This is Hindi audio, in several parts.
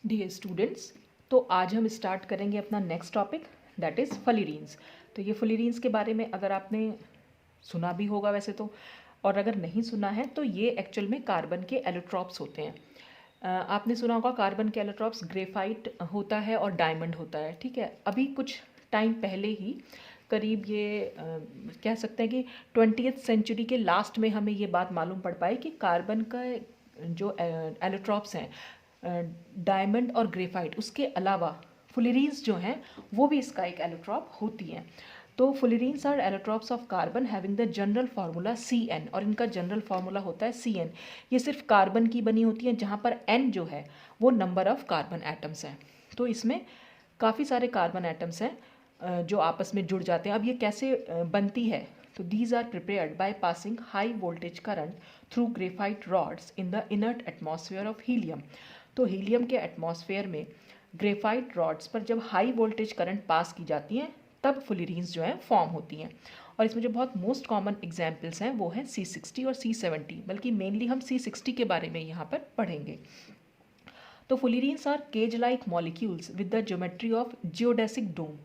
डियर स्टूडेंट्स, तो आज हम स्टार्ट करेंगे अपना नेक्स्ट टॉपिक, दैट इज़ फुलिरीन्स। तो ये फुलिरीन्स के बारे में अगर आपने सुना भी होगा वैसे तो, और अगर नहीं सुना है तो ये एक्चुअल में कार्बन के एलोट्रॉप्स होते हैं। आपने सुना होगा कार्बन के एलोट्रॉप्स ग्रेफाइट होता है और डायमंड होता है। ठीक है, अभी कुछ टाइम पहले ही करीब ये कह सकते हैं कि 20th सेंचुरी के लास्ट में हमें ये बात मालूम पड़ पाई कि कार्बन का जो एलोट्रॉप्स हैं, डायमंड और ग्रेफाइट, उसके अलावा फुलिरीन्स जो हैं वो भी इसका एक एलोट्रॉप होती हैं। तो fullerenes are allotropes of carbon having the general formula CN, और इनका जनरल फार्मूला होता है CN। ये सिर्फ कार्बन की बनी होती है, जहाँ पर N जो है वो नंबर ऑफ कार्बन एटम्स हैं। तो इसमें काफ़ी सारे कार्बन एटम्स हैं जो आपस में जुड़ जाते हैं। अब ये कैसे बनती है? तो these are prepared by passing high voltage current through graphite rods in the inert atmosphere of helium. तो हीलियम के एटमॉस्फेयर में ग्रेफाइट रॉड्स पर जब हाई वोल्टेज करंट पास की जाती हैं तब फुलिरीन्स जो हैं फॉर्म होती हैं। और इसमें जो बहुत मोस्ट कॉमन एग्जाम्पल्स हैं वो हैं C60 और C70, बल्कि मेनली हम C60 के बारे में यहाँ पर पढ़ेंगे। तो fullerenes are cages like molecules with the geometry of geodesic dome.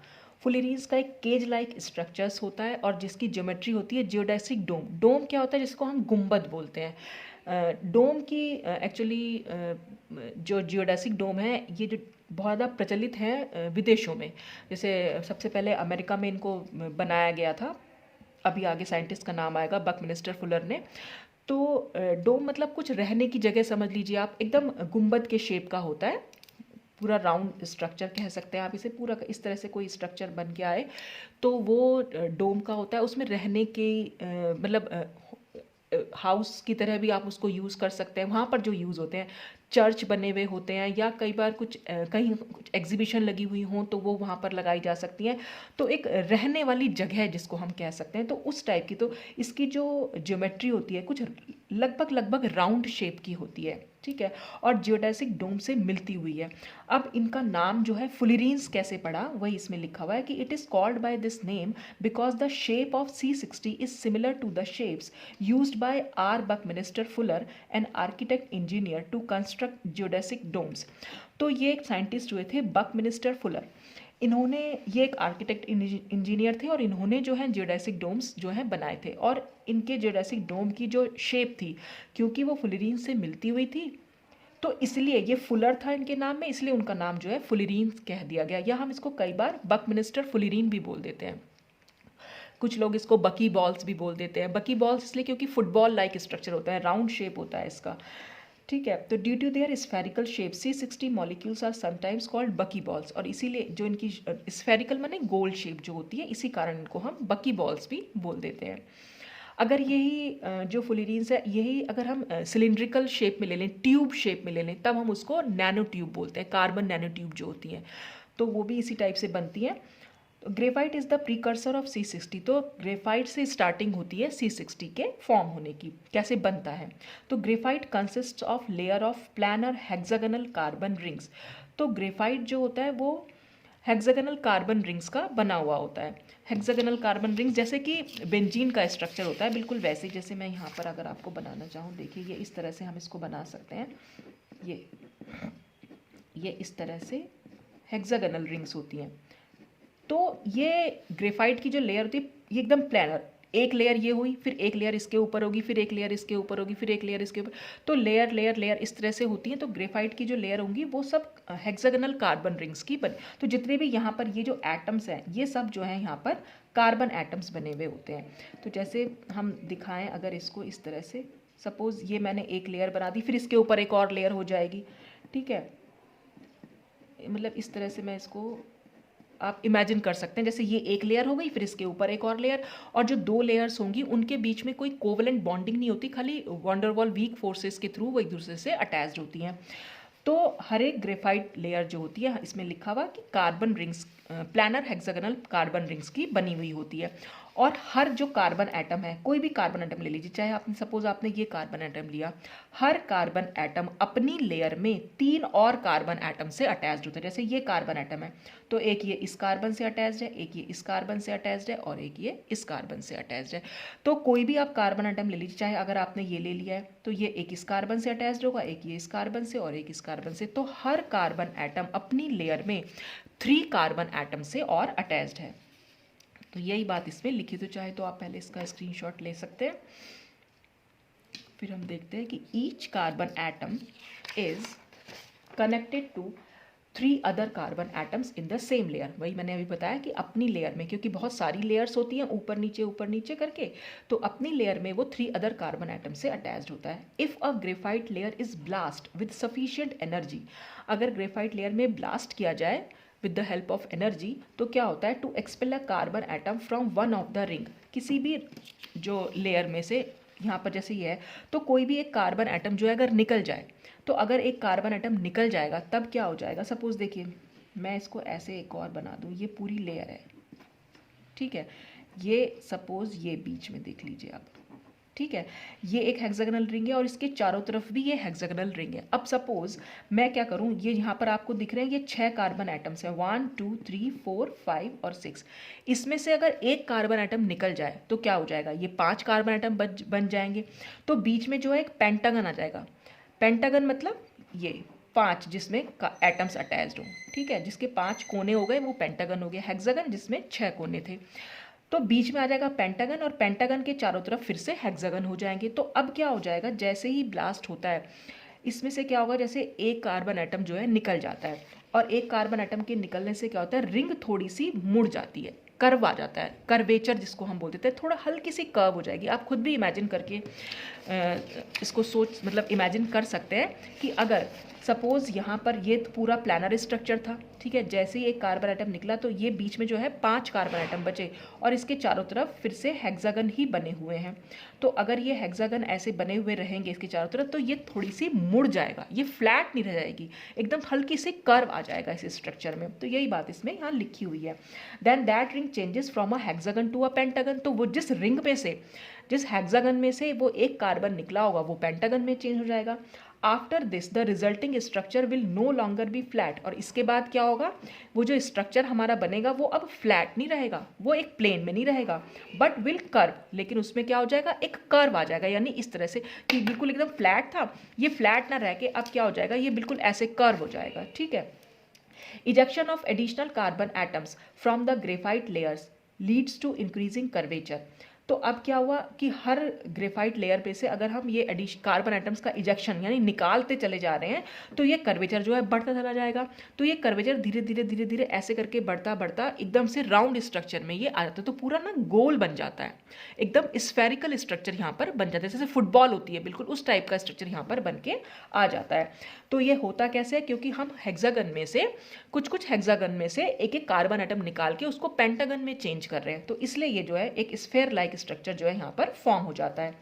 Fullerenes का एक केज लाइक स्ट्रक्चर्स होता है और जिसकी ज्योमेट्री होती है जियोडेसिक डोम। डोम क्या होता है? जिसको हम गुंबद बोलते हैं। डोम की एक्चुअली जो जियोडेसिक डोम है ये जो बहुत ज़्यादा प्रचलित है विदेशों में। जैसे सबसे पहले अमेरिका में इनको बनाया गया था, अभी आगे साइंटिस्ट का नाम आएगा, बकमिनिस्टर फुलर ने। तो डोम मतलब कुछ रहने की जगह समझ लीजिए आप, एकदम गुंबद के शेप का होता है, पूरा राउंड स्ट्रक्चर कह सकते हैं आप इसे। पूरा इस तरह से कोई स्ट्रक्चर बन के आए तो वो डोम का होता है। उसमें रहने के मतलब हाउस की तरह भी आप उसको यूज़ कर सकते हैं। वहाँ पर जो यूज़ होते हैं, चर्च बने हुए होते हैं, या कई बार कहीं कुछ एग्जीबिशन लगी हुई हों तो वो वहाँ पर लगाई जा सकती हैं। तो एक रहने वाली जगह जिसको हम कह सकते हैं, तो उस टाइप की। तो इसकी जो ज्योमेट्री होती है कुछ लगभग राउंड शेप की होती है, ठीक है, और जियोडेसिक डोम से मिलती हुई है। अब इनका नाम जो है फुलिरीन्स कैसे पड़ा, वही इसमें लिखा हुआ है कि it is called by this name because the shape of C60 is similar to the shapes used by R. Buckminster Fuller, an architect engineer, to construct geodesic domes। तो ये एक साइंटिस्ट हुए थे बकमिनिस्टर फुलर। इन्होंने, ये एक आर्किटेक्ट इंजीनियर थे और इन्होंने जो है जियोडेसिक डोम्स जो है बनाए थे। और इनके जियोडेसिक डोम की जो शेप थी, क्योंकि वो फुलिरीन से मिलती हुई थी, तो इसलिए ये फुलर था इनके नाम में, इसलिए उनका नाम जो है फुलिरीन कह दिया गया। या हम इसको कई बार बकमिनिस्टर फुलिरीन भी बोल देते हैं। कुछ लोग इसको बकी बॉल्स भी बोल देते हैं। बकी बॉल्स इसलिए क्योंकि फुटबॉल लाइक स्ट्रक्चर होता है, राउंड शेप होता है इसका, ठीक है। तो due to their spherical shape C60 molecules are sometimes called bucky balls. और इसीलिए जो इनकी स्फेरिकल माने गोल शेप जो होती है, इसी कारण इनको हम बकी बॉल्स भी बोल देते हैं। अगर यही जो फुलिरीन्स है, यही अगर हम सिलिंड्रिकल शेप में ले लें, ट्यूब शेप में ले लें, तब हम उसको नैनो ट्यूब बोलते हैं। कार्बन नैनो ट्यूब जो होती हैं, तो वो भी इसी टाइप से बनती हैं। Graphite is the precursor of C60। तो ग्रेफाइट से स्टार्टिंग होती है C60 के फॉर्म होने की। कैसे बनता है? तो graphite consist of layer of planar hexagonal carbon rings. तो ग्रेफाइट जो होता है वो हेक्सागोनल कार्बन रिंग्स का बना हुआ होता है। हेक्सागोनल कार्बन रिंग्स जैसे कि बेंजीन का स्ट्रक्चर होता है, बिल्कुल वैसे ही। जैसे मैं यहाँ पर अगर आपको बनाना चाहूँ, देखिए ये इस तरह से हम इसको बना सकते हैं। ये इस तरह से हेक्सागोनल रिंग्स होती हैं। तो ये ग्रेफाइट की जो लेयर होती है ये एकदम प्लानर, एक लेयर ये हुई, फिर एक लेयर इसके ऊपर होगी, फिर एक लेयर इसके ऊपर होगी, फिर एक लेयर इसके ऊपर, तो लेयर लेयर लेयर इस तरह से होती हैं। तो ग्रेफाइट की जो लेयर होंगी वो सब हेक्सागोनल कार्बन रिंग्स की बनी। तो जितने भी यहाँ पर ये जो एटम्स हैं, ये सब जो है यहाँ पर कार्बन एटम्स बने हुए होते हैं। तो जैसे हम दिखाएं अगर इसको इस तरह से, सपोज ये मैंने एक लेयर बना दी, फिर इसके ऊपर एक और लेयर हो जाएगी, ठीक है। मतलब इस तरह से मैं इसको आप इमेजिन कर सकते हैं। जैसे ये एक लेयर हो गई, फिर इसके ऊपर एक और लेयर, और जो दो लेयर्स होंगी उनके बीच में कोई कोवलेंट बॉन्डिंग नहीं होती, खाली वंडरवॉल वीक फोर्सेस के थ्रू वो एक दूसरे से अटैच्ड होती हैं। तो हर एक ग्रेफाइट लेयर जो होती है, इसमें लिखा हुआ कि carbon rings, planar hexagonal carbon rings की बनी हुई होती है। और हर जो कार्बन एटम है, कोई भी कार्बन एटम ले लीजिए, चाहे आपने सपोज आपने ये कार्बन एटम लिया, हर कार्बन एटम अपनी लेयर में 3 और कार्बन एटम से अटैच्ड होता है। जैसे ये कार्बन एटम है तो एक ये इस कार्बन से अटैच्ड है, एक ये इस कार्बन से अटैच्ड है और एक ये इस कार्बन से अटैच्ड है। तो कोई भी आप कार्बन एटम ले लीजिए, चाहे अगर आपने ये ले लिया है तो ये एक इस कार्बन से अटैच्ड होगा, एक ये इस कार्बन से और एक इस कार्बन से। तो हर कार्बन एटम अपनी लेयर में 3 कार्बन एटम से और अटैच्ड है। तो यही बात इसमें लिखी, तो चाहे तो आप पहले इसका स्क्रीनशॉट ले सकते हैं। फिर हम देखते हैं कि each carbon atom is connected to 3 other carbon atoms in the same layer. वही मैंने अभी बताया कि अपनी लेयर में, क्योंकि बहुत सारी लेयर्स होती हैं ऊपर नीचे करके, तो अपनी लेयर में वो 3 अदर कार्बन एटम से अटैच्ड होता है। If a graphite layer is blast with sufficient energy, अगर ग्रेफाइट लेयर में ब्लास्ट किया जाए with the help of energy, तो क्या होता है, to expel a carbon atom from one of the ring, किसी भी जो लेयर में से, यहाँ पर जैसे ये है, तो कोई भी एक कार्बन एटम जो है अगर निकल जाए, तो अगर एक कार्बन एटम निकल जाएगा तब क्या हो जाएगा, सपोज देखिए मैं इसको ऐसे एक और बना दूँ, ये पूरी लेयर है, ठीक है, ये सपोज ये बीच में देख लीजिए आप, ठीक है, ये एक हेक्सागोनल रिंग है और इसके चारों तरफ भी ये हेक्सागोनल रिंग है। अब सपोज मैं क्या करूं, ये यहाँ पर आपको दिख रहे हैं ये 6 कार्बन एटम्स हैं, 1 2 3 4 5 और 6। इसमें से अगर एक कार्बन एटम निकल जाए तो क्या हो जाएगा, ये 5 कार्बन एटम बन जाएंगे। तो बीच में जो है एक पेंटागन आ जाएगा। पेंटागन मतलब ये 5 जिसमें एटम्स अटैच्ड हो, ठीक है, जिसके 5 कोने हो गए वो पेंटागन हो गया। हेक्सागन जिसमें 6 कोने थे, तो बीच में आ जाएगा पेंटागन और पेंटागन के चारों तरफ फिर से हेक्सागन हो जाएंगे। तो अब क्या हो जाएगा, जैसे ही ब्लास्ट होता है इसमें से क्या होगा, जैसे एक कार्बन एटम जो है निकल जाता है और एक कार्बन एटम के निकलने से क्या होता है, रिंग थोड़ी सी मुड़ जाती है, कर्व आ जाता है, कर्वेचर जिसको हम बोलते थे, थोड़ा हल्की सी कर्व हो जाएगी। आप खुद भी इमेजिन करके इसको सोच मतलब इमेजिन कर सकते हैं कि अगर सपोज यहाँ पर ये पूरा प्लानर स्ट्रक्चर था, ठीक है, जैसे ही एक कार्बन एटम निकला तो ये बीच में जो है 5 कार्बन एटम बचे और इसके चारों तरफ फिर से हेक्सागन ही बने हुए हैं। तो अगर ये हेक्सागन ऐसे बने हुए रहेंगे इसके चारों तरफ, तो ये थोड़ी सी मुड़ जाएगा, ये फ्लैट नहीं रह जाएगी, एकदम हल्की सी कर्व आ जाएगा इस स्ट्रक्चर में। तो यही बात इसमें यहाँ लिखी हुई है। Then that ring changes from a hexagon to a pentagon, तो वो जिस रिंग में से, जिस हेक्सागन में से वो एक कार्बन निकला होगा वो पेंटागन में चेंज हो जाएगा। After this the resulting structure will no longer be flat, और इसके बाद क्या होगा, वो जो स्ट्रक्चर हमारा बनेगा वो अब फ्लैट नहीं रहेगा, वो एक प्लेन में नहीं रहेगा, बट विल कर्व, लेकिन उसमें क्या हो जाएगा, एक कर्व आ जाएगा, यानी इस तरह से कि बिल्कुल एकदम फ्लैट था, ये फ्लैट ना रह के अब क्या हो जाएगा, ये बिल्कुल ऐसे कर्व हो जाएगा, ठीक है। Ejection of additional carbon atoms from the graphite layers leads to increasing curvature. तो अब क्या हुआ कि हर ग्रेफाइट लेयर पे से अगर हम ये कार्बन एटम्स का इजेक्शन यानी निकालते चले जा रहे हैं तो ये कर्वेचर जो है बढ़ता चला जाएगा। तो ये कर्वेचर धीरे धीरे ऐसे करके बढ़ता बढ़ता एकदम से राउंड स्ट्रक्चर में ये आ जाता है, तो पूरा ना गोल बन जाता है, एकदम स्फेरिकल स्ट्रक्चर यहाँ पर बन जाता है, जैसे फुटबॉल होती है बिल्कुल उस टाइप का स्ट्रक्चर यहाँ पर बन के आ जाता है। तो ये होता कैसे है, क्योंकि हम हेक्सागन में से कुछ हेक्सागन में से एक एक कार्बन एटम निकाल के उसको पेंटागन में चेंज कर रहे हैं, तो इसलिए ये जो है एक स्फेयर लाइक स्ट्रक्चर जो है यहाँ पर फॉर्म हो जाता है।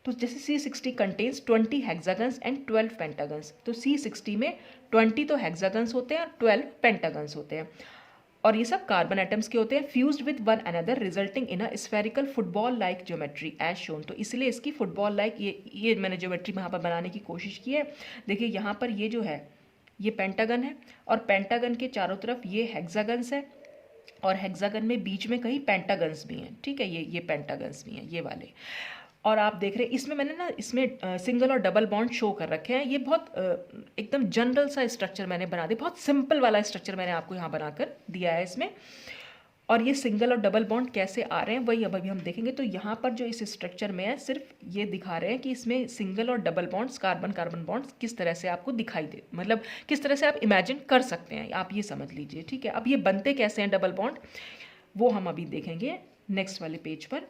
तो जैसे C60 contains 20 hexagons and 12 pentagons, तो C60 में 20 तो हेक्सागन्स होते हैं और 12 पेंटागन्स होते हैं, और ये सब कार्बन एटम्स के होते हैं, fused with one another resulting in a spherical football like geometry as shown. तो इसलिए इसकी फुटबॉल लाइक ये मैंने ज्योमेट्री यहाँ पर बनाने की कोशिश की है। देखिए यहाँ पर ये जो है ये पेंटागन है और पेंटागन के चारों तरफ ये हेक्सागन्स है और हेक्सागन में बीच में कहीं पेंटागन्स भी हैं, ठीक है, ये पेंटागन्स भी हैं ये वाले। और आप देख रहे हैं इसमें मैंने ना इसमें सिंगल और डबल बॉन्ड शो कर रखे हैं। ये बहुत एकदम जनरल सा स्ट्रक्चर मैंने बना दिया, बहुत सिंपल वाला स्ट्रक्चर मैंने आपको यहाँ बनाकर दिया है इसमें। और ये सिंगल और डबल बॉन्ड कैसे आ रहे हैं वही अब अभी हम देखेंगे। तो यहाँ पर जो इस स्ट्रक्चर में है सिर्फ ये दिखा रहे हैं कि इसमें सिंगल और double bonds carbon carbon bonds किस तरह से आपको दिखाई दे, मतलब किस तरह से आप इमेजिन कर सकते हैं, आप ये समझ लीजिए, ठीक है। अब ये बनते कैसे हैं डबल बॉन्ड वो हम अभी देखेंगे नेक्स्ट वाले पेज पर।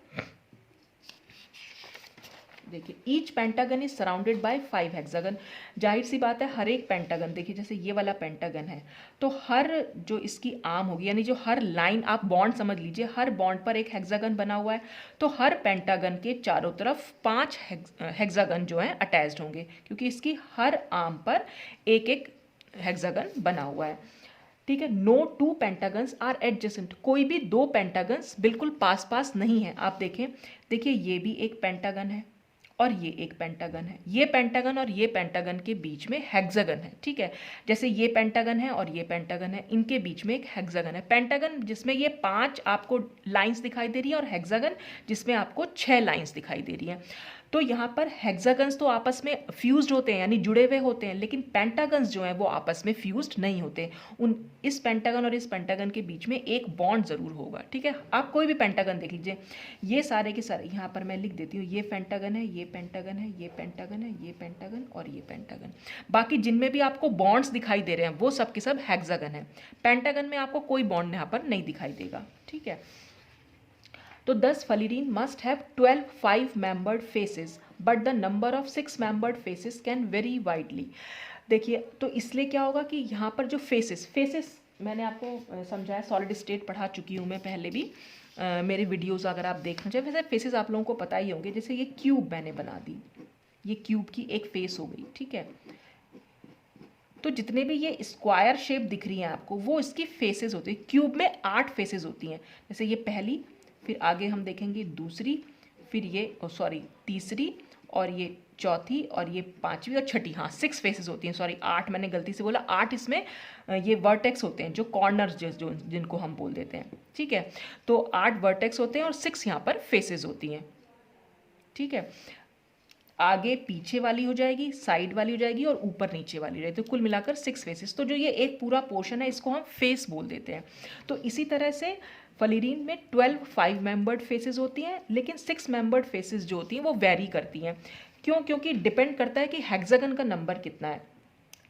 देखिए each pentagon is surrounded by 5 hexagon. जाहिर सी बात है हर एक पेंटागन, देखिए जैसे ये वाला पेंटागन है तो हर जो इसकी आर्म होगी यानी जो हर लाइन आप बॉन्ड समझ लीजिए, हर बॉन्ड पर एक हेक्सागन बना हुआ है। तो हर पेंटागन के चारों तरफ 5 हेक्सागन जो हैं अटैच्ड होंगे, क्योंकि इसकी हर आर्म पर एक एक हेक्सागन बना हुआ है। ठीक है। No two pentagons are adjacent, कोई भी दो पेंटागन्स बिल्कुल पास पास नहीं है। आप देखें, देखिए ये भी एक पेंटागन है और ये एक पेंटागन है, ये पेंटागन और ये पेंटागन के बीच में हेक्सागन है। ठीक है, जैसे ये पेंटागन है और ये पेंटागन है, इनके बीच में एक हेक्सागन है। पेंटागन जिसमें ये 5 आपको लाइंस दिखाई दे रही है और हेक्सागन जिसमें आपको 6 लाइंस दिखाई दे रही है। तो यहाँ पर हेक्सागन्स तो आपस में फ्यूज्ड होते हैं, यानी जुड़े हुए होते हैं, लेकिन पेंटागन्स जो हैं वो आपस में फ्यूज्ड नहीं होते। उन इस पेंटागन और इस पेंटागन के बीच में एक बॉन्ड ज़रूर होगा। ठीक है, आप कोई भी पेंटागन देख लीजिए, ये सारे के सारे, यहाँ पर मैं लिख देती हूँ, ये पेंटागन है, ये पेंटागन है, ये पेंटागन है, ये पेंटागन और ये पेंटागन। बाकी जिनमें भी आपको बॉन्ड्स दिखाई दे रहे हैं वो सब के सब हेक्सागन है। पेंटागन में आपको कोई बॉन्ड यहाँ पर नहीं दिखाई देगा। ठीक है, तो 10 fullerene must have 12 5 membered faces but the number of 6 membered faces can very widely. देखिए, तो इसलिए क्या होगा कि यहाँ पर जो फेसेस मैंने आपको समझाया, सॉलिड स्टेट पढ़ा चुकी हूँ मैं पहले भी, मेरे वीडियोस अगर आप देखना चाहें। वैसे फेसेस आप लोगों को पता ही होंगे, जैसे ये क्यूब मैंने बना दी, ये क्यूब की एक फेस हो गई। ठीक है, तो जितने भी ये स्क्वायर शेप दिख रही हैं आपको, वो इसकी फेसेस होती है। क्यूब में 8 फेसेस होती हैं, जैसे ये पहली, फिर आगे हम देखेंगे दूसरी, फिर ये तीसरी, और ये चौथी, और ये पांचवी और छठी। हाँ, 6 फेसेस होती हैं, सॉरी 8 मैंने गलती से बोला। 8 इसमें ये वर्टेक्स होते हैं, जो कॉर्नर्स जो जिनको हम बोल देते हैं। ठीक है, तो 8 वर्टेक्स होते हैं और 6 यहाँ पर फेसेस होती हैं। ठीक है, आगे पीछे वाली हो जाएगी, साइड वाली हो जाएगी और ऊपर नीचे वाली हो जाएगी, तो कुल मिलाकर 6 फेसेस। तो जो ये एक पूरा पोर्शन है इसको हम फेस बोल देते हैं। तो इसी तरह से फलीरीन में 12 5 मेंबर्ड फेसेस होती हैं, लेकिन 6 मेंबर्ड फेसेस जो होती हैं वो वेरी करती हैं। क्यों? क्योंकि डिपेंड करता है कि हेक्सागन का नंबर कितना है।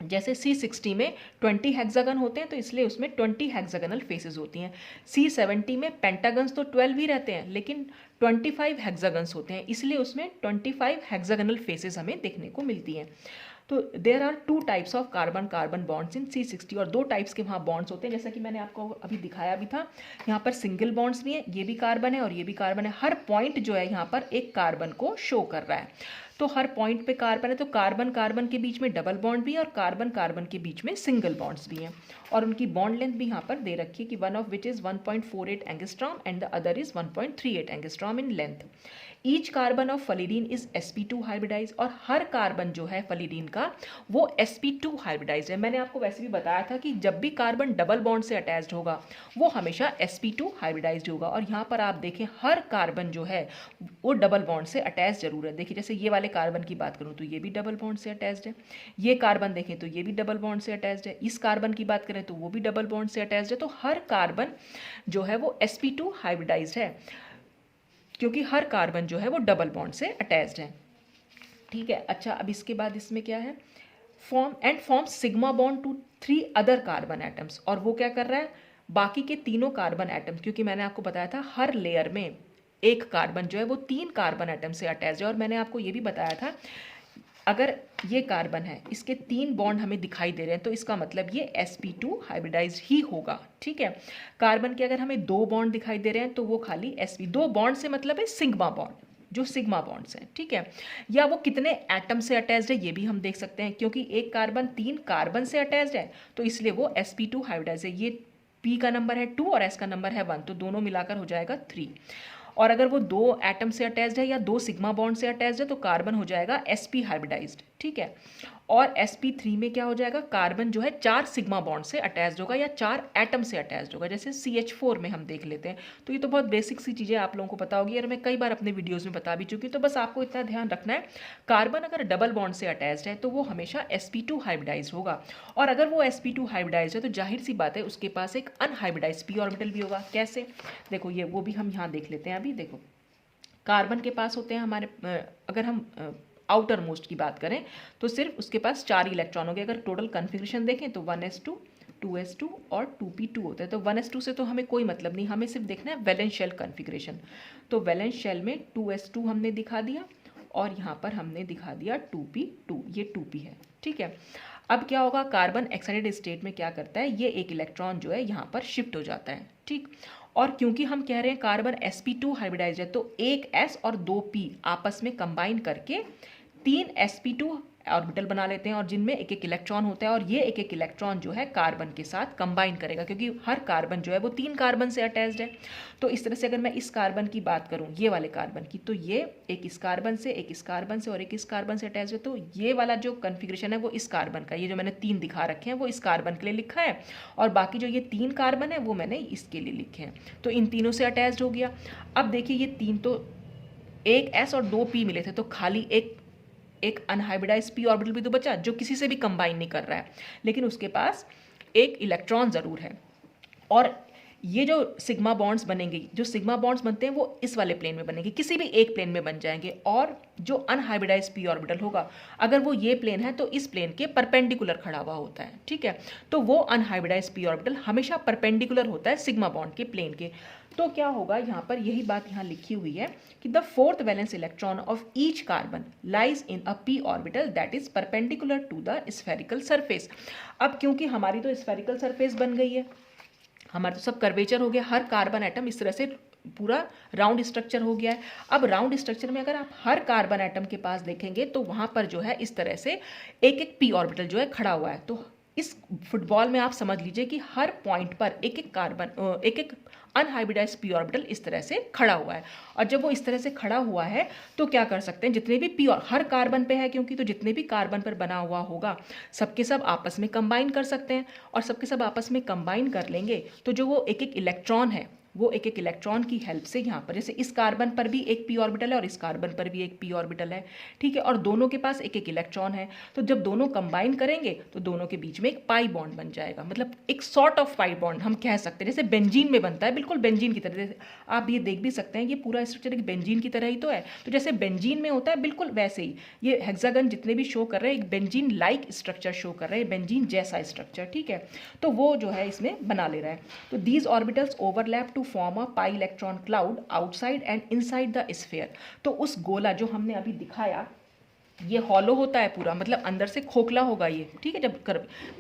जैसे C60 में 20 हेक्सागन होते हैं, तो इसलिए उसमें 20 हेक्सागनल फेसेस होती हैं। C70 में पेंटागन्स तो 12 ही रहते हैं, लेकिन 25 हेक्सागन्स होते हैं, इसलिए उसमें 25 हेक्सागनल फेसेस हमें देखने को मिलती हैं। तो there are 2 types of carbon bonds in C60, और 2 टाइप्स के वहाँ बॉन्ड्स होते हैं, जैसा कि मैंने आपको अभी दिखाया भी था। यहाँ पर सिंगल बॉन्ड्स भी हैं, ये भी कार्बन है और ये भी कार्बन है। हर पॉइंट जो है यहाँ पर एक कार्बन को शो कर रहा है, तो हर पॉइंट पे कार्बन है। तो कार्बन कार्बन के बीच में डबल बॉन्ड भी है और कार्बन कार्बन के बीच में सिंगल बॉन्ड्स भी हैं, और उनकी बॉन्ड लेंथ भी यहाँ पर दे रखी है कि one of which is 1.48 angstrom and the other is 1.38 angstrom in length. Each carbon of fullerene is sp2 hybridize, और हर कार्बन जो है फलीरीन का वो sp2 हाइब्रिडाइज है। मैंने आपको वैसे भी बताया था कि जब भी कार्बन डबल बॉन्ड से अटैच्ड होगा वो हमेशा sp2 हाइब्रिडाइज होगा। और यहाँ पर आप देखें, हर कार्बन जो है वो डबल बॉन्ड से अटैच जरूर है। देखिए, जैसे ये वाले कार्बन की बात करूँ तो ये भी डबल बॉन्ड से अटैच्ड है, ये कार्बन देखें तो ये भी डबल बॉन्ड से अटैच्ड है, इस कार्बन की बात करें तो वो भी डबल बॉन्ड से अटैच्ड है। तो हर कार्बन जो है वो sp2 हाइब्रिडाइज्ड है, क्योंकि हर कार्बन जो है वो डबल बॉन्ड से अटैच्ड है। ठीक है, अच्छा, अब इसके बाद इसमें क्या है, form sigma bond to 3 other carbon atoms. और वो क्या कर रहा है, बाकी के तीनों कार्बन एटम्स, क्योंकि मैंने आपको बताया था हर लेयर में एक कार्बन जो है वो 3 कार्बन एटम से अटैच है। और मैंने आपको ये भी बताया था, अगर ये कार्बन है, इसके 3 बॉन्ड हमें दिखाई दे रहे हैं, तो इसका मतलब ये sp2 हाइब्रिडाइज ही होगा। ठीक है, कार्बन के अगर हमें 2 बॉन्ड दिखाई दे रहे हैं तो वो खाली sp2 बॉन्ड से मतलब है सिग्मा बॉन्ड, जो सिग्मा बॉन्ड्स हैं। ठीक है, या वो कितने एटम से अटैच्ड है ये भी हम देख सकते हैं, क्योंकि एक कार्बन 3 कार्बन से अटैच्ड है तो इसलिए वो sp2 हाइब्रिडाइज है। ये p का नंबर है 2 और s का नंबर है 1, तो दोनों मिलाकर हो जाएगा 3। और अगर वो 2 एटम से अटैच्ड है या 2 सिग्मा बॉन्ड से अटैच्ड है तो कार्बन हो जाएगा sp हाइब्रिडाइज्ड। ठीक है, और sp3 में क्या हो जाएगा, कार्बन जो है 4 सिग्मा बॉन्ड से अटैच्ड होगा या 4 एटम से अटैच्ड होगा, जैसे CH4 में हम देख लेते हैं। तो ये तो बहुत बेसिक सी चीज़ें आप लोगों को पता होगी और मैं कई बार अपने वीडियोज़ में बता भी चुकी हूँ। तो बस आपको इतना ध्यान रखना है, कार्बन अगर डबल बॉन्ड से अटैच्ड है तो वो हमेशा sp2 हाइब्रिडाइज होगा, और अगर वो sp2 हाइब्रिडाइज है तो जाहिर सी बात है उसके पास एक अनहाइब्रिडाइज p ऑर्बिटल भी होगा। कैसे, देखो ये वो भी हम यहाँ देख लेते हैं। अभी देखो, कार्बन के पास होते हैं हमारे, अगर हम आउटर मोस्ट की बात करें तो सिर्फ उसके पास 4 इलेक्ट्रॉन हो गए। अगर टोटल कन्फिग्रेशन देखें तो 1s2 2s2 और 2p2 होता है। तो 1s2 से तो हमें कोई मतलब नहीं, हमें सिर्फ देखना है वैलेंस शेल कन्फिग्रेशन। तो वैलेंस शेल में 2s2 हमने दिखा दिया और यहाँ पर हमने दिखा दिया 2p2, ये 2p है। ठीक है, अब क्या होगा, कार्बन एक्साइटेड स्टेट में क्या करता है, ये एक इलेक्ट्रॉन जो है यहाँ पर शिफ्ट हो जाता है। ठीक, और क्योंकि हम कह रहे हैं कार्बन sp2 हाइब्रिडाइज है तो एक s और 2 p आपस में कंबाइन करके 3 sp2 ऑर्बिटल बना लेते हैं और जिनमें एक एक इलेक्ट्रॉन होता है, और ये एक एक इलेक्ट्रॉन जो है कार्बन के साथ कंबाइन करेगा, क्योंकि हर कार्बन जो है वो 3 कार्बन से अटैच्ड है। तो इस तरह से अगर मैं इस कार्बन की बात करूँ, ये वाले कार्बन की, तो ये एक इस कार्बन से, एक इस कार्बन से और एक इस कार्बन से अटैच है। तो ये वाला जो कन्फिग्रेशन है वो इस कार्बन का, ये जो मैंने 3 दिखा रखे हैं वो इस कार्बन के लिए लिखा है, और बाकी जो ये 3 कार्बन है वो मैंने इसके लिए लिखे हैं। तो इन तीनों से अटैच्ड हो गया। अब देखिए ये 3 तो एक S और 2 P मिले थे, तो खाली एक अनहाइब्रिडाइज p ऑर्बिटल भी तो बचा जो किसी से भी कंबाइन नहीं कर रहा है, लेकिन उसके पास एक इलेक्ट्रॉन ज़रूर है। और ये जो सिग्मा बॉन्ड्स बनेंगे, जो सिग्मा बॉन्ड्स बनते हैं वो इस वाले प्लेन में बनेंगे, किसी भी एक प्लेन में बन जाएंगे। और जो अनहाइब्रिडाइज p ऑर्बिटल होगा, अगर वो ये प्लेन है तो इस प्लेन के परपेंडिकुलर खड़ा हुआ होता है, ठीक है। तो वो अनहाइब्रिडाइज p ऑर्बिटल हमेशा परपेंडिकुलर होता है सिग्मा बॉन्ड के प्लेन के। तो क्या होगा यहाँ पर, यही बात यहाँ लिखी हुई है कि the 4th valence electron of each carbon lies in a p orbital that is perpendicular to the spherical surface. अब क्योंकि हमारी तो स्फेरिकल सरफेस बन गई है, हमारा तो सब कर्वेचर हो गया, हर कार्बन एटम इस तरह से पूरा राउंड स्ट्रक्चर हो गया है। अब राउंड स्ट्रक्चर में अगर आप हर कार्बन एटम के पास देखेंगे तो वहाँ पर जो है इस तरह से एक एक p ऑर्बिटल जो है खड़ा हुआ है। तो इस फुटबॉल में आप समझ लीजिए कि हर पॉइंट पर एक एक कार्बन, एक एक अनहाइब्रिडाइज p ऑर्बिटल इस तरह से खड़ा हुआ है। और जब वो इस तरह से खड़ा हुआ है तो क्या कर सकते हैं, जितने भी p हर कार्बन पे है क्योंकि, तो जितने भी कार्बन पर बना हुआ होगा सबके सब आपस में कंबाइन कर सकते हैं। और सबके सब आपस में कंबाइन कर लेंगे तो जो वो एक एक इलेक्ट्रॉन है, वो एक एक इलेक्ट्रॉन की हेल्प से यहाँ पर, जैसे इस कार्बन पर भी एक p ऑर्बिटल है और इस कार्बन पर भी एक p ऑर्बिटल है, ठीक है, और दोनों के पास एक एक इलेक्ट्रॉन है। तो जब दोनों कंबाइन करेंगे तो दोनों के बीच में एक पाई बॉन्ड बन जाएगा, मतलब एक सॉर्ट ऑफ पाई बॉन्ड हम कह सकते हैं, जैसे बेंजीन में बनता है, बिल्कुल बेंजीन की तरह। जैसे आप ये देख भी सकते हैं, ये पूरा स्ट्रक्चर एक बेंजीन की तरह ही तो है। तो जैसे बेंजीन में होता है बिल्कुल वैसे ही ये हेक्सागन जितने भी शो कर रहे हैं एक बेंजीन लाइक स्ट्रक्चर शो कर रहे हैं, बेंजीन जैसा स्ट्रक्चर, ठीक है। तो वो जो है इसमें बना ले रहा है। तो these orbitals overlap to form a pi electron cloud outside and inside the sphere. तो उस गोला जो हमने अभी दिखाया, ये हॉलो होता है पूरा, मतलब अंदर से खोखला होगा ये, ठीक है। जब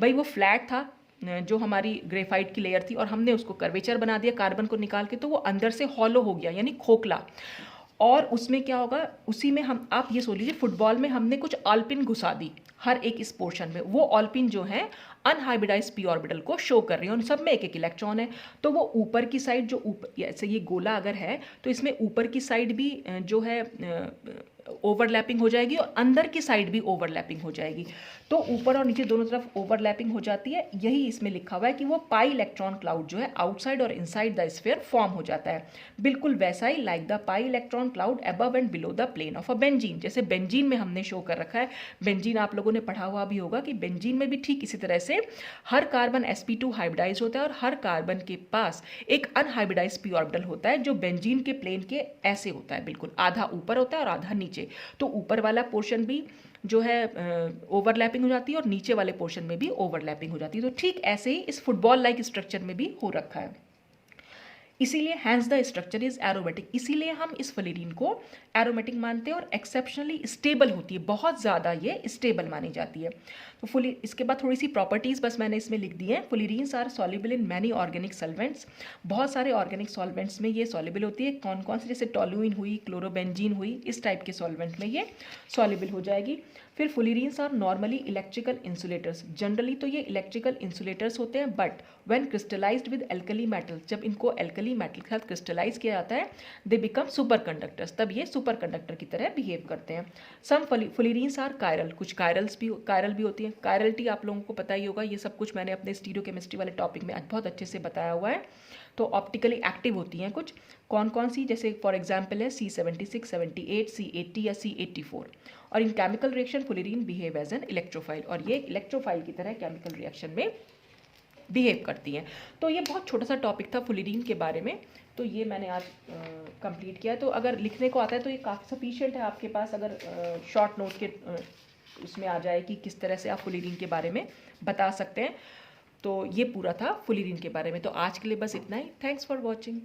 भाई वो फ्लैट था जो हमारी ग्रेफाइट की लेयर थी और हमने उसको कर्वेचर बना दिया कार्बन को निकाल के, तो वो अंदर से हॉलो हो गया यानी खोखला। और उसमें क्या होगा, उसी में हम, आप ये सोच लीजिए फुटबॉल में हमने कुछ ऑल्पिन घुसा दी हर एक इस पोर्शन में, वो ऑल्पिन जो है अनहाइब्रिडाइज p ऑर्बिटल को शो कर रही है, उन सब में एक एक इलेक्ट्रॉन है। तो वो ऊपर की साइड जो ऊपर, जैसे ये गोला अगर है तो इसमें ऊपर की साइड भी जो है ओवरलैपिंग हो जाएगी और अंदर की साइड भी ओवरलैपिंग हो जाएगी। तो ऊपर और नीचे दोनों तरफ ओवरलैपिंग हो जाती है। यही इसमें लिखा हुआ है कि वो पाई इलेक्ट्रॉन क्लाउड जो है आउटसाइड और इनसाइड द स्फीयर फॉर्म हो जाता है, बिल्कुल वैसा ही like the pi electron cloud above and below the plane of a benzene. जैसे बेंजीन में हमने शो कर रखा है, बेंजीन आप लोगों ने पढ़ा हुआ भी होगा कि बेंजीन में भी ठीक इसी तरह से हर कार्बन sp2 हाइब्रिडाइज होता है और हर कार्बन के पास एक अनहाइब्रिडाइज p ऑर्बिटल होता है जो बेंजीन के प्लेन के ऐसे होता है, बिल्कुल आधा ऊपर होता है और आधा नीचे। तो ऊपर वाला पोर्शन भी जो है ओवरलैपिंग हो जाती है और नीचे वाले पोर्शन में भी ओवरलैपिंग हो जाती है। तो ठीक ऐसे ही इस फुटबॉल लाइक स्ट्रक्चर में भी हो रखा है, इसीलिए hence the structure is aromatic. इसीलिए हम इस फ्लोरीन को एरोमेटिक मानते हैं और एक्सेप्शनली स्टेबल होती है, बहुत ज़्यादा ये स्टेबल मानी जाती है। तो इसके बाद थोड़ी सी प्रॉपर्टीज़ बस मैंने इसमें लिख दी हैं। Fullerenes are soluble in many organic solvents, बहुत सारे ऑर्गेनिक सॉल्वेंट्स में ये सॉल्युबल होती है। कौन कौन से, जैसे टोलुइन हुई, क्लोरोबेंजीन हुई, इस टाइप के सॉल्वेंट में ये सॉल्युबल हो जाएगी। फिर fullerenes are normally electrical insulators, generally तो ये इलेक्ट्रिकल इंसुलेटर्स होते हैं, but when crystallized with alkali metal, जब इनको एल्कली मेटल के साथ क्रिस्टलाइज किया जाता है, दे बिकम सुपर कंडक्टर्स, तब ये सुपर कंडक्टर की तरह बिहेव करते हैं। सम फ्लोरीन्स आर कायरल, कुछ कायरल भी होती है। कायरलिटी आप लोगों को पता ही होगा, ये सब कुछ मैंने अपने स्टीरियोकेमिस्ट्री वाले टॉपिक में बहुत अच्छे से बताया हुआ है। तो ऑप्टिकली एक्टिव होती हैं कुछ, कौन कौन सी, जैसे फॉर एग्जांपल है C76, 78, C80 या C84। और in chemical reaction fullerene behave as an electrophile, और ये इलेक्ट्रोफाइल की तरह केमिकल रिएक्शन में बिहेव करती हैं। तो ये बहुत छोटा सा टॉपिक था फ्लोरीन के बारे में, तो ये मैंने आज कंप्लीट किया। तो अगर लिखने को आता है तो ये काफ़ी सफिशिएंट है आपके पास, अगर शॉर्ट नोट के उसमें आ जाए कि किस तरह से आप फ्लोरीन के बारे में बता सकते हैं। तो ये पूरा था फ्लोरीन के बारे में। तो आज के लिए बस इतना ही। Thanks for watching.